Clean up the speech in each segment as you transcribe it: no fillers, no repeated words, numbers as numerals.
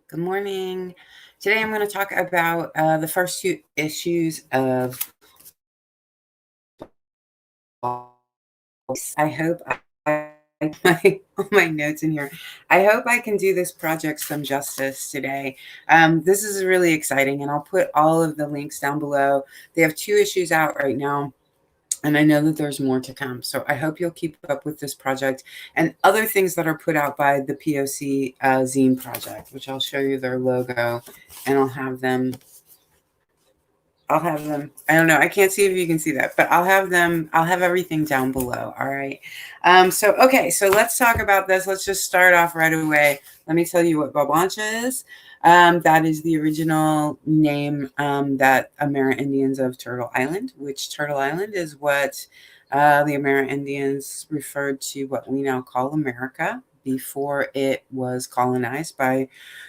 Good morning. Today I'm going to talk about the first two issues of I hope my notes in here. I hope I can do this project some justice today. This is really exciting, and I'll put all of the links down below. They have two issues out right now, and I know that there's more to come. So I hope you'll keep up with this project and other things that are put out by the POC zine project, which I'll show you their logo, and I'll have them. I don't know. I can't see if you can see that, but I'll have everything down below. All right. Okay. So let's talk about this. Let's just start off right away. Let me tell you what Bulbancha is. That is the original name that Amerindians of Turtle Island, which Turtle Island is what the Amerindians referred to what we now call America before it was colonized by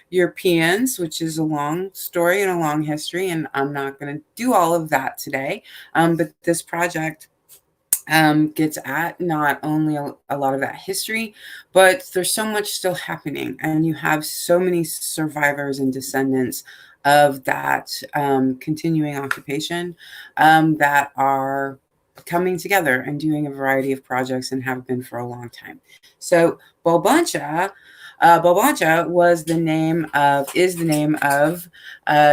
Europeans, which is a long story and a long history, and I'm not going to do all of that today. But this project gets at not only a lot of that history, but there's so much still happening, and you have so many survivors and descendants of that continuing occupation that are coming together and doing a variety of projects and have been for a long time. So Bulbancha is the name of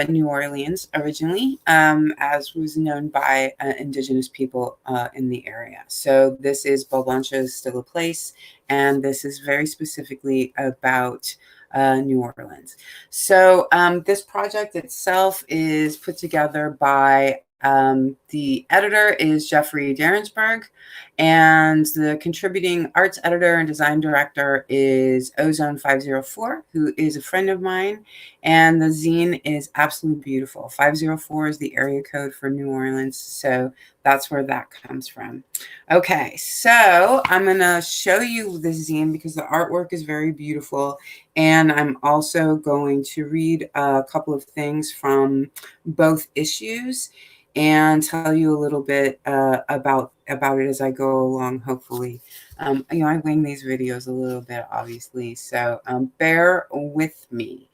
New Orleans originally, as was known by indigenous people in the area. So this is Bulbancha is still a place, and this is very specifically about New Orleans. So this project itself is put together by the editor is Jeffrey Derensberg, and the contributing arts editor and design director is Ozone 504, who is a friend of mine. And the zine is absolutely beautiful. 504 is the area code for New Orleans, so that's where that comes from. Okay, so I'm going to show you the zine because the artwork is very beautiful. And I'm also going to read a couple of things from both issues and tell you a little bit about it as I go along, hopefully. I wing these videos a little bit, obviously, so bear with me.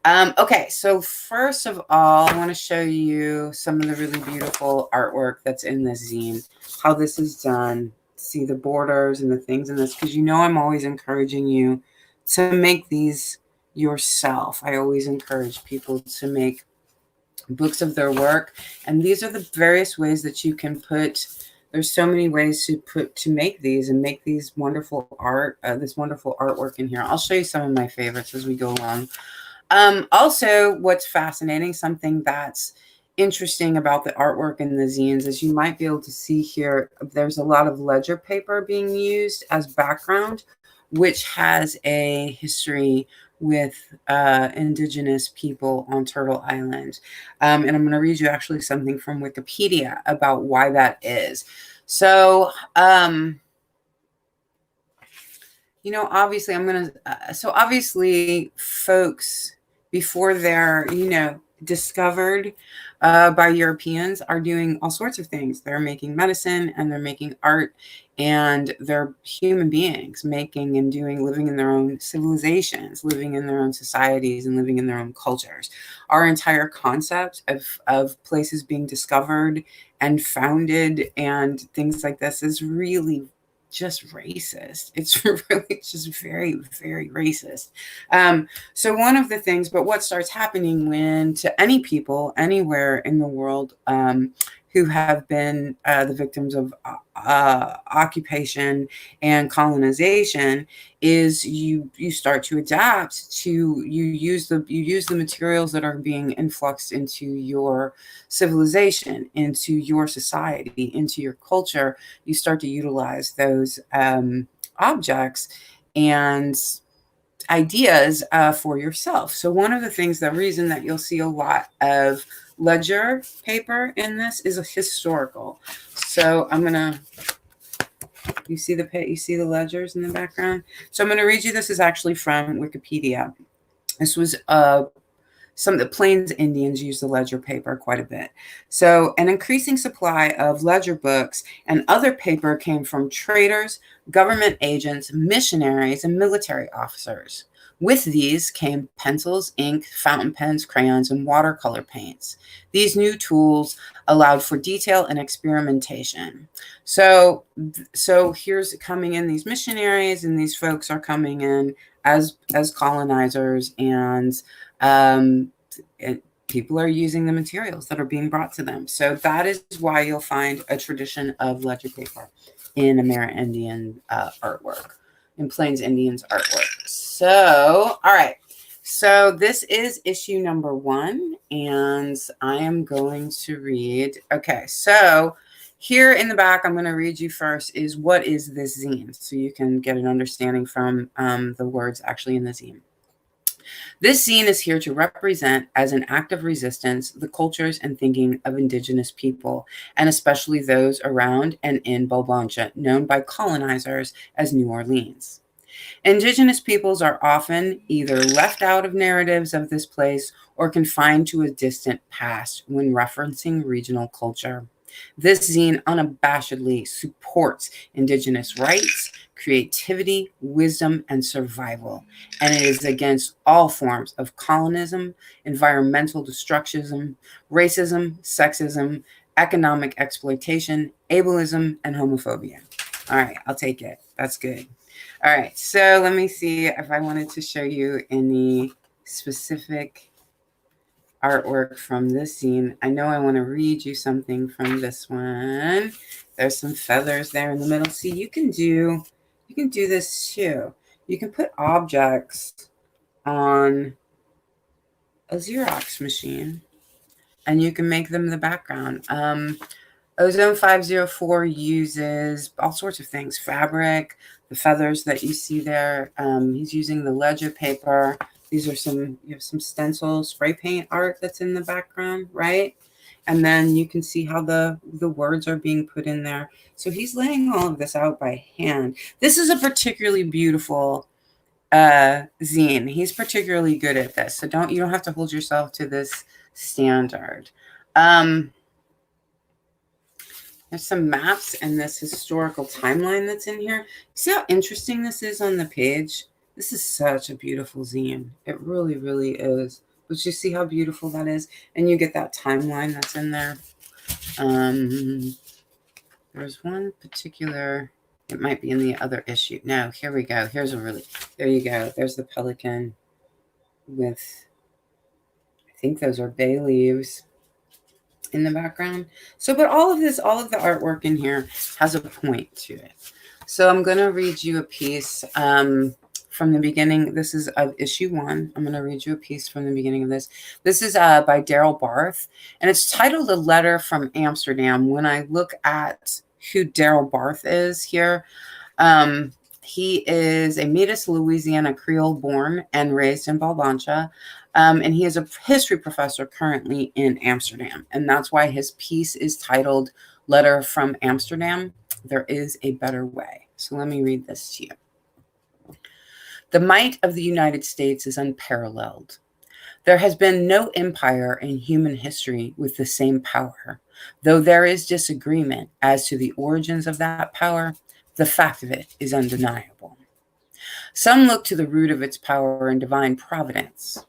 Okay, so first of all, I want to show you some of the really beautiful artwork that's in this zine, how this is done. See the borders and the things in this, because I'm always encouraging you to make these yourself. I always encourage people to make books of their work, and these are the various ways that you can put. There's so many ways to make these and make these wonderful this wonderful artwork in here. I'll show you some of my favorites as we go along. Also, what's fascinating, something that's interesting about the artwork in the zines, is you might be able to see here, there's a lot of ledger paper being used as background, which has a history with indigenous people on Turtle Island. And I'm going to read you actually something from Wikipedia about why that is. So, obviously obviously folks before they're, discovered by Europeans are doing all sorts of things. They're making medicine and they're making art, and they're human beings making and doing, living in their own civilizations, living in their own societies, and living in their own cultures. Our entire concept of places being discovered and founded and things like this is really just racist. It's really just very, very racist. So one of the things, but what starts happening when to any people anywhere in the world who have been the victims of occupation and colonization is you start to adapt to, you use the materials that are being influxed into your civilization, into your society, into your culture. You start to utilize those objects and ideas for yourself. So one of the things, the reason that you'll see a lot of ledger paper in this is a historical. So I'm gonna, you see the ledgers in the background. So I'm going to read you. This is actually from Wikipedia. This was some of the Plains Indians use the ledger paper quite a bit. So an increasing supply of ledger books and other paper came from traders, government agents, missionaries, and military officers With these came pencils, ink, fountain pens, crayons, and watercolor paints. These new tools allowed for detail and experimentation. So here's coming in these missionaries, and these folks are coming in as colonizers, and people are using the materials that are being brought to them. So that is why you'll find a tradition of ledger paper in Amerindian artwork, in Plains Indians artwork. So, all right. So this is issue number 1, and I am going to read. Okay, so here in the back, I'm going to read you first is what is this zine, so you can get an understanding from the words actually in the zine. This zine is here to represent, as an act of resistance, the cultures and thinking of Indigenous people, and especially those around and in Bulbancha, known by colonizers as New Orleans. Indigenous peoples are often either left out of narratives of this place or confined to a distant past when referencing regional culture. This zine unabashedly supports Indigenous rights, creativity, wisdom, and survival, and it is against all forms of colonism, environmental destructionism, racism, sexism, economic exploitation, ableism, and homophobia. All right, I'll take it. That's good. All right, so let me see if I wanted to show you any specific artwork from this zine. I know I want to read you something from this one. There's some feathers there in the middle. See, you can do this too. You can put objects on a Xerox machine and you can make them the background. Ozone 504 uses all sorts of things, fabric, the feathers that you see there. He's using the ledger paper. These are you have some stencil spray paint art that's in the background, right? And then you can see how the words are being put in there. So he's laying all of this out by hand. This is a particularly beautiful zine. He's particularly good at this. So you don't have to hold yourself to this standard. There's some maps and this historical timeline that's in here. See how interesting this is on the page? This is such a beautiful zine. It really, really is. But you see how beautiful that is? And you get that timeline that's in there. There's one particular, it might be in the other issue. No, here we go. There you go. There's the pelican with, I think those are bay leaves in the background. So, but all of the artwork in here has a point to it. So I'm going to read you a piece from the beginning. This is of issue 1. I'm going to read you a piece from the beginning of this. This is by Daryl Barth, and it's titled A Letter from Amsterdam. When I look at who Daryl Barth is here, he is a Métis, Louisiana Creole born and raised in Bulbancha. And he is a history professor currently in Amsterdam. And that's why his piece is titled Letter from Amsterdam. There is a better way. So let me read this to you. The might of the United States is unparalleled. There has been no empire in human history with the same power. Though there is disagreement as to the origins of that power, the fact of it is undeniable. Some look to the root of its power in divine providence.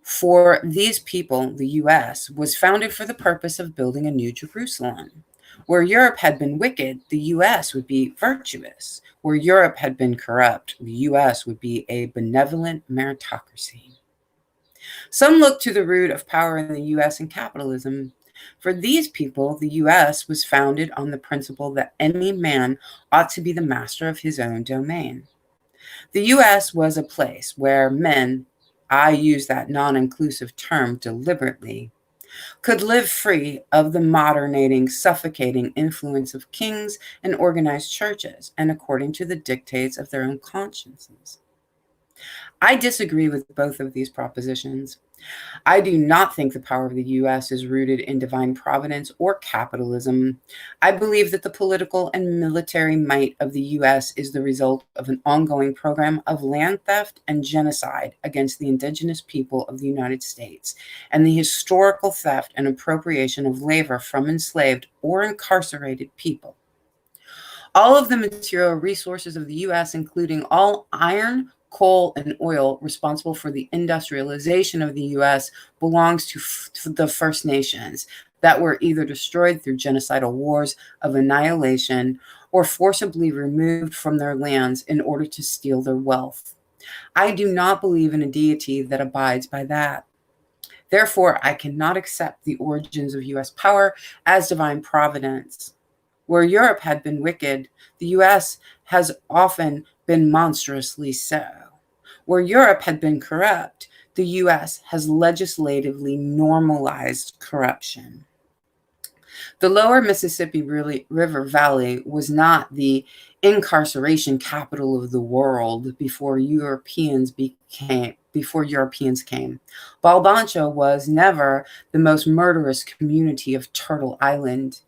For these people, the U.S. was founded for the purpose of building a new Jerusalem. Where Europe had been wicked, the U.S. would be virtuous. Where Europe had been corrupt, the U.S. would be a benevolent meritocracy. Some look to the root of power in the U.S. in capitalism. For these people, the U.S. was founded on the principle that any man ought to be the master of his own domain. The U.S. was a place where men, I use that non-inclusive term deliberately, could live free of the modernating, suffocating influence of kings and organized churches, and according to the dictates of their own consciences. I disagree with both of these propositions. I do not think the power of the U.S. is rooted in divine providence or capitalism. I believe that the political and military might of the U.S. is the result of an ongoing program of land theft and genocide against the indigenous people of the United States, and the historical theft and appropriation of labor from enslaved or incarcerated people. All of the material resources of the U.S., including all iron, coal, and oil responsible for the industrialization of the U.S. belongs to the First Nations that were either destroyed through genocidal wars of annihilation or forcibly removed from their lands in order to steal their wealth. I do not believe in a deity that abides by that. Therefore, I cannot accept the origins of U.S. power as divine providence. Where Europe had been wicked, the U.S. has often been monstrously so. Where Europe had been corrupt, the U.S. has legislatively normalized corruption. The lower Mississippi River Valley was not the incarceration capital of the world before Europeans came. Bulbancha was never the most murderous community of Turtle Island.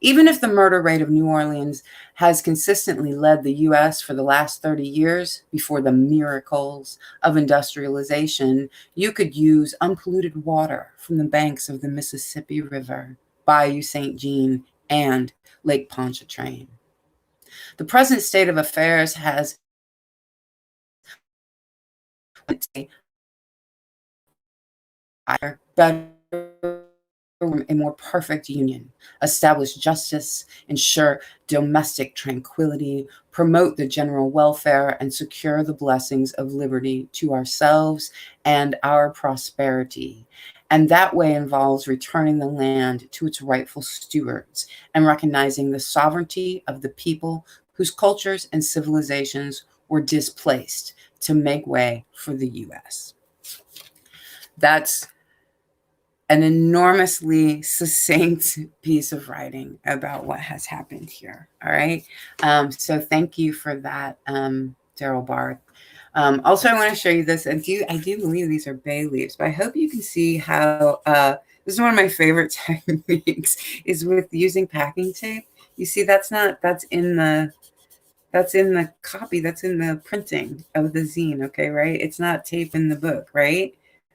Even if the murder rate of New Orleans has consistently led the U.S. for the last 30 years before the miracles of industrialization, you could use unpolluted water from the banks of the Mississippi River, Bayou St. Jean, and Lake Pontchartrain. The present state of affairs has better, a more perfect union, establish justice, ensure domestic tranquility, promote the general welfare, and secure the blessings of liberty to ourselves and our prosperity. And that way involves returning the land to its rightful stewards and recognizing the sovereignty of the people whose cultures and civilizations were displaced to make way for the U.S. That's an enormously succinct piece of writing about what has happened here. All right. So thank you for that, Daryl Barth. Also, I want to show you this. I do believe these are bay leaves, but I hope you can see how this is one of my favorite techniques is with using packing tape. You see, that's in the copy, that's in the printing of the zine. Okay, right? It's not tape in the book, right?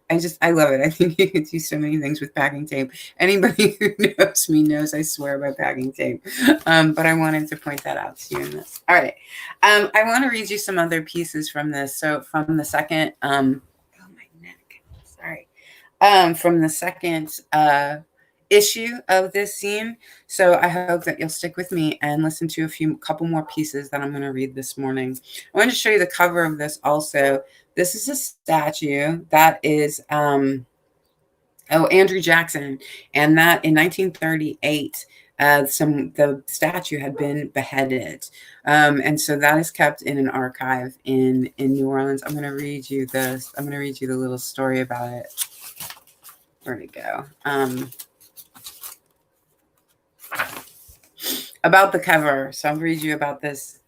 I love it. I think you could do so many things with packing tape. Anybody who knows me knows I swear by packing tape. But I wanted to point that out to you in this. All right. I want to read you some other pieces from this. So from the second, oh, my neck. Sorry. From the second issue of this zine. So I hope that you'll stick with me and listen to couple more pieces that I'm going to read this morning. I want to show you the cover of this also. This is a statue that is, Andrew Jackson. And that in 1938, the statue had been beheaded. And so that is kept in an archive in New Orleans. I'm going to read you this. I'm going to read you the little story about it. Where'd it go? About the cover. So I'll read you about this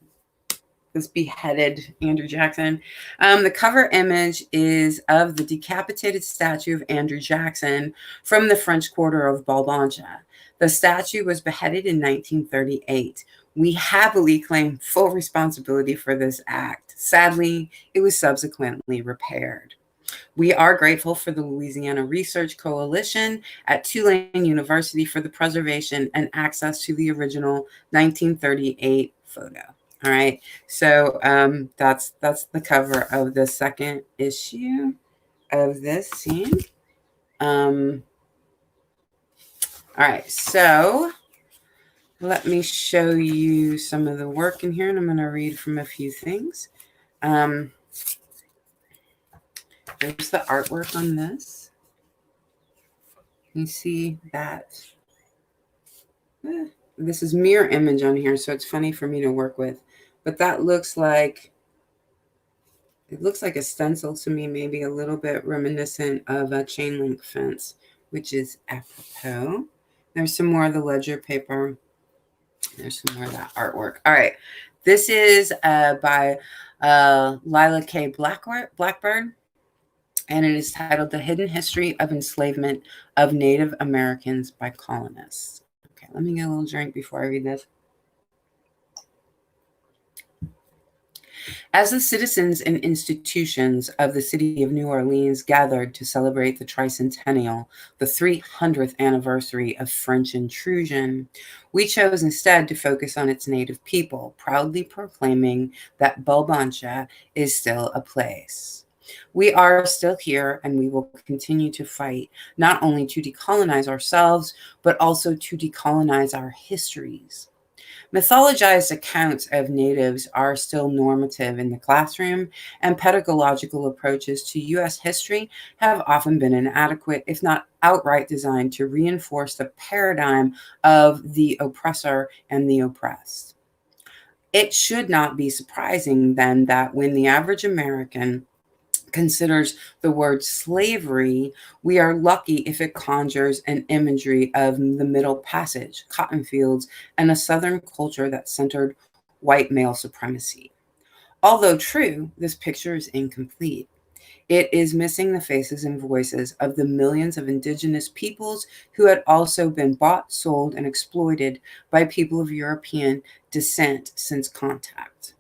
beheaded Andrew Jackson. The cover image is of the decapitated statue of Andrew Jackson from the French Quarter of Bulbancha. The statue was beheaded in 1938. We happily claim full responsibility for this act. Sadly, it was subsequently repaired. We are grateful for the Louisiana Research Coalition at Tulane University for the preservation and access to the original 1938 photo. All right, so that's the cover of the second issue of this zine. All right, so let me show you some of the work in here, and I'm going to read from a few things. There's the artwork on this. You see that. This is mirror image on here, so it's funny for me to work with. But that looks like, it looks like a stencil to me, maybe a little bit reminiscent of a chain link fence, which is apropos. There's some more of the ledger paper. There's some more of that artwork. All right. This is by Lila K. Blackbird, and it is titled The Hidden History of Enslavement of Native Americans by Colonists. Okay, let me get a little drink before I read this. As the citizens and institutions of the city of New Orleans gathered to celebrate the tricentennial, the 300th anniversary of French intrusion, we chose instead to focus on its native people, proudly proclaiming that Bulbancha is still a place. We are still here and we will continue to fight, not only to decolonize ourselves, but also to decolonize our histories. Mythologized accounts of natives are still normative in the classroom, and pedagogical approaches to U.S. history have often been inadequate, if not outright designed to reinforce the paradigm of the oppressor and the oppressed. It should not be surprising then that when the average American considers the word slavery, we are lucky if it conjures an imagery of the Middle Passage, cotton fields, and a Southern culture that centered white male supremacy. Although true, this picture is incomplete. It is missing the faces and voices of the millions of indigenous peoples who had also been bought, sold, and exploited by people of European descent since contact.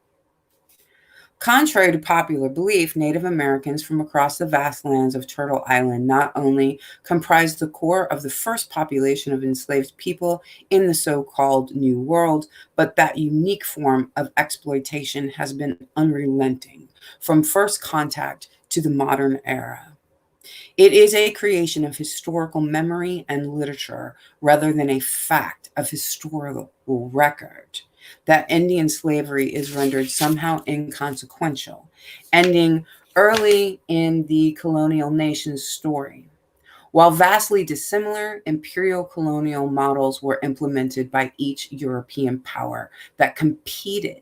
Contrary to popular belief, Native Americans from across the vast lands of Turtle Island not only comprised the core of the first population of enslaved people in the so called New World, but that unique form of exploitation has been unrelenting from first contact to the modern era. It is a creation of historical memory and literature rather than a fact of historical record. That Indian slavery is rendered somehow inconsequential, ending early in the colonial nation's story. While vastly dissimilar, imperial colonial models were implemented by each European power that competed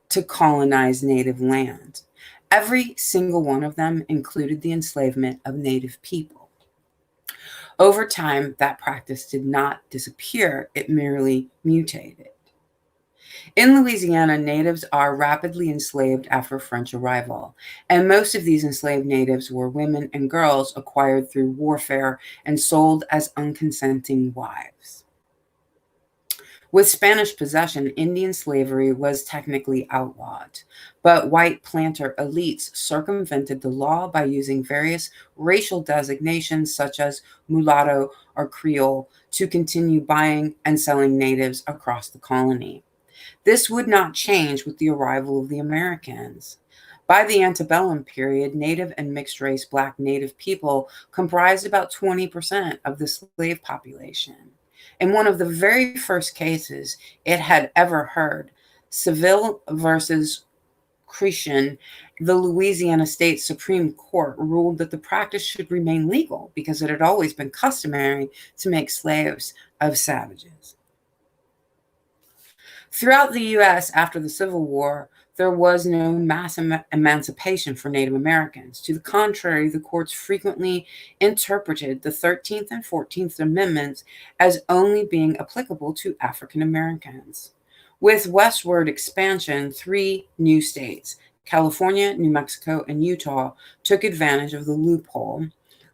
to colonize native land. Every single one of them included the enslavement of native people. Over time, that practice did not disappear, it merely mutated. In Louisiana, natives are rapidly enslaved after French arrival, and most of these enslaved natives were women and girls acquired through warfare and sold as unconsenting wives. With Spanish possession, Indian slavery was technically outlawed, but white planter elites circumvented the law by using various racial designations such as mulatto or Creole to continue buying and selling natives across the colony. This would not change with the arrival of the Americans. By the antebellum period, native and mixed race Black native people comprised about 20% of the slave population. In one of the very first cases it had ever heard, Seville versus Cretan, the Louisiana State Supreme Court ruled that the practice should remain legal because it had always been customary to make slaves of savages. Throughout the US after the Civil War, there was no mass emancipation for Native Americans. To the contrary, the courts frequently interpreted the 13th and 14th Amendments as only being applicable to African Americans. With westward expansion, three new states, California, New Mexico, and Utah, took advantage of the loophole,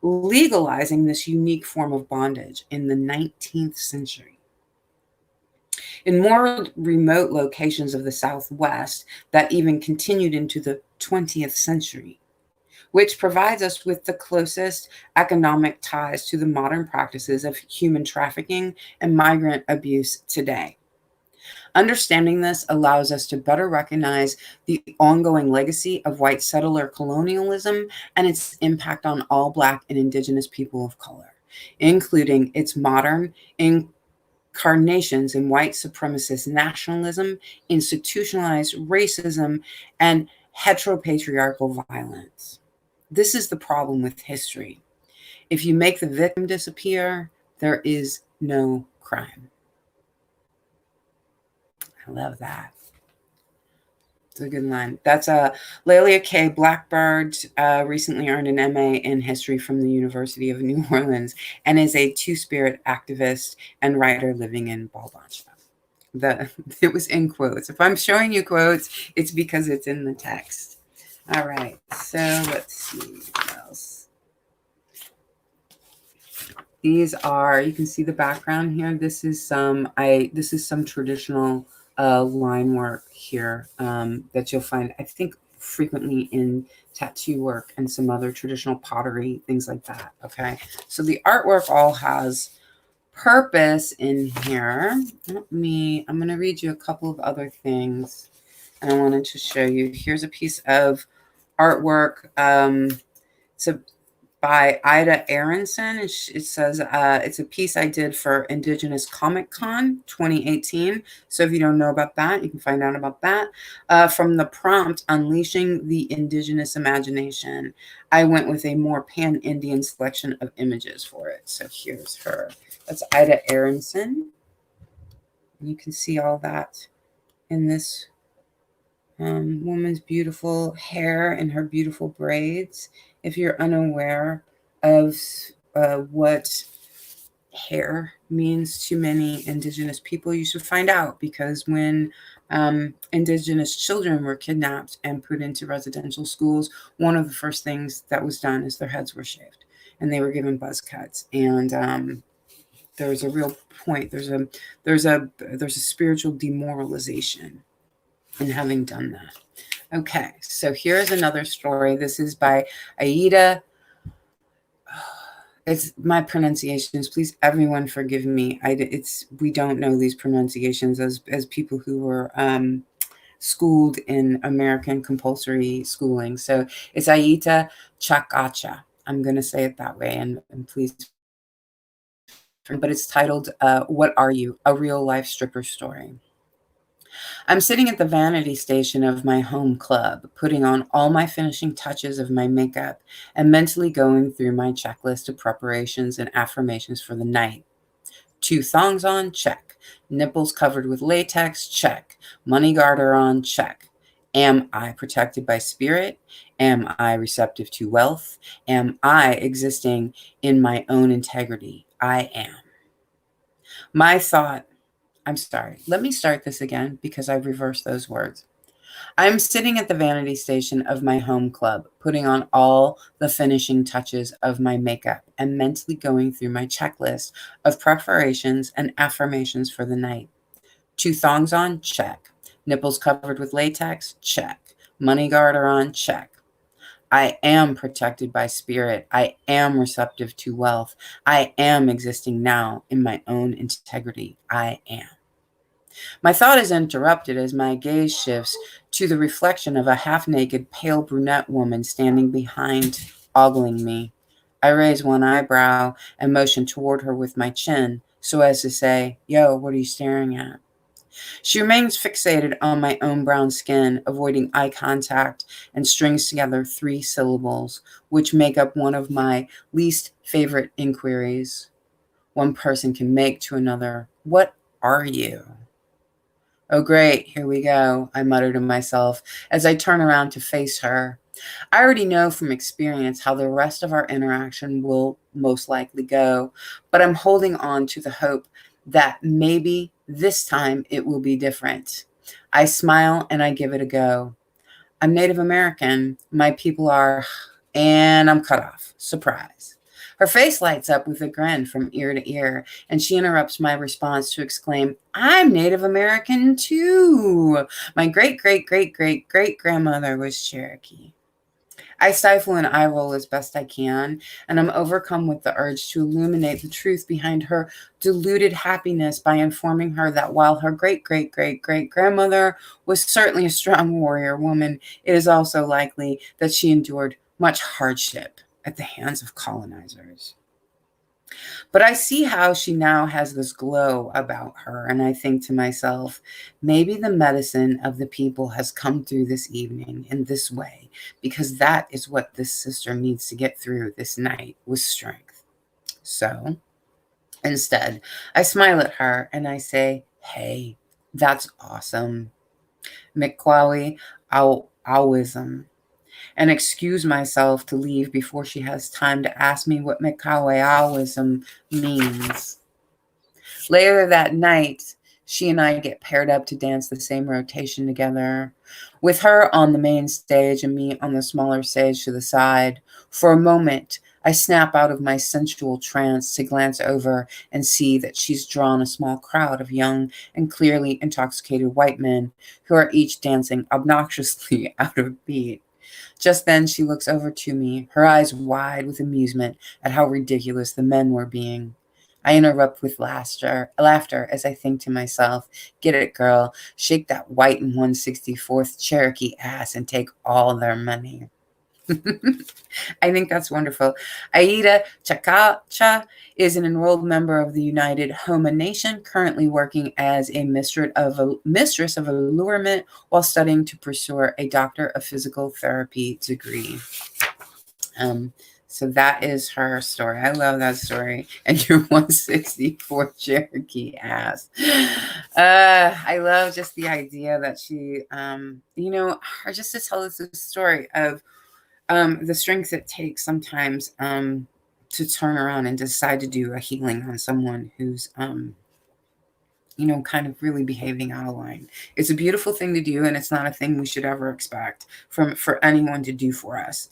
legalizing this unique form of bondage in the 19th century. In more remote locations of the Southwest, that even continued into the 20th century, which provides us with the closest economic ties to the modern practices of human trafficking and migrant abuse today. Understanding this allows us to better recognize the ongoing legacy of white settler colonialism and its impact on all Black and Indigenous people of color, including its modern incarnations in white supremacist nationalism, institutionalized racism, and heteropatriarchal violence. This is the problem with history. If you make the victim disappear, there is no crime. I love that. It's a good line. That's Lelia K. Blackbird, recently earned an MA in history from the University of New Orleans and is a two-spirit activist and writer living in Bulbancha. It was in quotes. If I'm showing you quotes, it's because it's in the text. All right, so let's see what else. These are, you can see the background here. This is some traditional line work here that you'll find, I think, frequently in tattoo work and some other traditional pottery, things like that. Okay, so the artwork all has purpose in here. I'm going to read you a couple of other things I wanted to show you. Here's a piece of artwork. It's by Ida Aronson. It says it's a piece I did for Indigenous Comic Con 2018. So if you don't know about that, you can find out about that. From the prompt, Unleashing the Indigenous Imagination, I went with a more pan-Indian selection of images for it. So here's her. That's Ida Aronson. You can see all that in this woman's beautiful hair and her beautiful braids. If you're unaware of what hair means to many Indigenous people, you should find out, because when Indigenous children were kidnapped and put into residential schools, one of the first things that was done is their heads were shaved and they were given buzz cuts. And there's a real point. There's a spiritual demoralization in having done that. Okay, so here's another story. This is by Aida. It's my pronunciations. Please, everyone, forgive me. We don't know these pronunciations as people who were schooled in American compulsory schooling. So it's Aida Chakacha. I'm going to say it that way, and please. But it's titled "What Are You? A Real Life Stripper Story." I'm sitting at the vanity station of my home club, putting on all my finishing touches of my makeup and mentally going through my checklist of preparations and affirmations for the night. 2 thongs on, check. Nipples covered with latex, check. Money garter on, check. Am I protected by spirit? Am I receptive to wealth? Am I existing in my own integrity? I am. My thought, I'm sorry, let me start this again because I reversed those words. I'm sitting at the vanity station of my home club, putting on all the finishing touches of my makeup and mentally going through my checklist of preparations and affirmations for the night. 2 thongs on, check. Nipples covered with latex, check. Money garter on, check. I am protected by spirit. I am receptive to wealth. I am existing now in my own integrity. I am. My thought is interrupted as my gaze shifts to the reflection of a half-naked, pale brunette woman standing behind, ogling me. I raise one eyebrow and motion toward her with my chin, so as to say, "Yo, what are you staring at?" She remains fixated on my own brown skin, avoiding eye contact, and strings together 3 syllables, which make up one of my least favorite inquiries one person can make to another. What are you? Oh, great, here we go, I mutter to myself as I turn around to face her. I already know from experience how the rest of our interaction will most likely go, but I'm holding on to the hope that maybe this time it will be different. I smile and I give it a go. I'm Native American. My people are, and I'm cut off. Surprise. Her face lights up with a grin from ear to ear, and she interrupts my response to exclaim, "I'm Native American too. My great, great, great, great, great grandmother was Cherokee." I stifle an eye roll as best I can, and I'm overcome with the urge to illuminate the truth behind her deluded happiness by informing her that while her great, great, great, great grandmother was certainly a strong warrior woman, it is also likely that she endured much hardship at the hands of colonizers. But I see how she now has this glow about her, and I think to myself, maybe the medicine of the people has come through this evening in this way, because that is what this sister needs to get through this night with strength. So instead, I smile at her and I say, "Hey, that's awesome. Mikwawi Awism," and excuse myself to leave before she has time to ask me what Mikawayawism means. Later that night, she and I get paired up to dance the same rotation together, with her on the main stage and me on the smaller stage to the side. For a moment, I snap out of my sensual trance to glance over and see that she's drawn a small crowd of young and clearly intoxicated white men who are each dancing obnoxiously out of beat. Just then she looks over to me, her eyes wide with amusement at how ridiculous the men were being. I interrupt with laughter as I think to myself, get it, girl, shake that white and 164th Cherokee ass and take all their money. I think that's wonderful. Aida Chakacha is an enrolled member of the United Homa Nation, currently working as a mistress of allurement while studying to pursue a Doctor of Physical Therapy degree. Um, so that is her story. I love that story. And your 164 Cherokee ass. I love just the idea that she, just to tell us a story of the strength it takes sometimes to turn around and decide to do a healing on someone who's kind of really behaving out of line. It's a beautiful thing to do, and it's not a thing we should ever expect for anyone to do for us.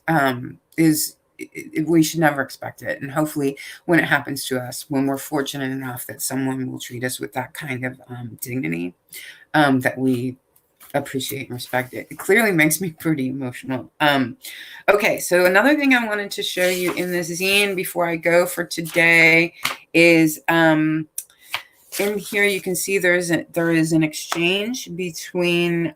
We should never expect it, and hopefully, when it happens to us, when we're fortunate enough that someone will treat us with that kind of dignity, that we appreciate and respect it. It clearly makes me pretty emotional. Okay, so another thing I wanted to show you in this zine before I go for today is in here you can see there is an exchange between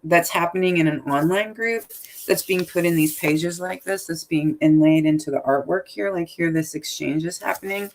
that's happening in an online group that's being put in these pages like this, that's being inlaid into the artwork here. Like here, this exchange is happening.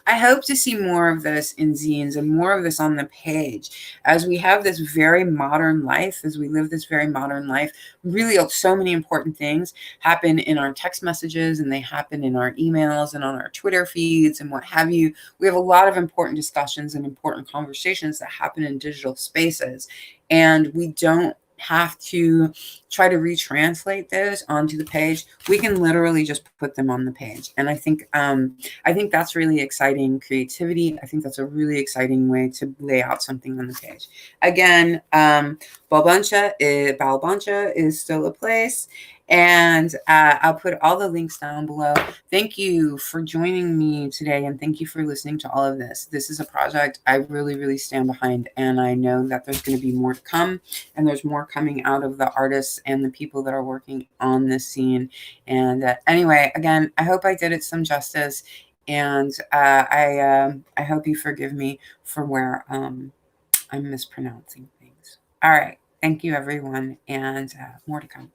I hope to see more of this in zines and more of this on the page as we have this very modern life, as we live this very modern life. Really, so many important things happen in our text messages, and they happen in our emails and on our Twitter feeds and what have you. We have a lot of important discussions and important conversations that happen in digital spaces, and we don't have to try to retranslate those onto the page. We can literally just put them on the page. And I think that's really exciting creativity. I think that's a really exciting way to lay out something on the page. Again, Bulbancha is still a place. And I'll put all the links down below. Thank you for joining me today, and thank you for listening to all of this. This is a project I really, really stand behind, and I know that there's going to be more to come, and there's more coming out of the artists and the people that are working on this scene. And anyway, again, I hope I did it some justice, and I hope you forgive me for where I'm mispronouncing things. All right. Thank you, everyone, and more to come.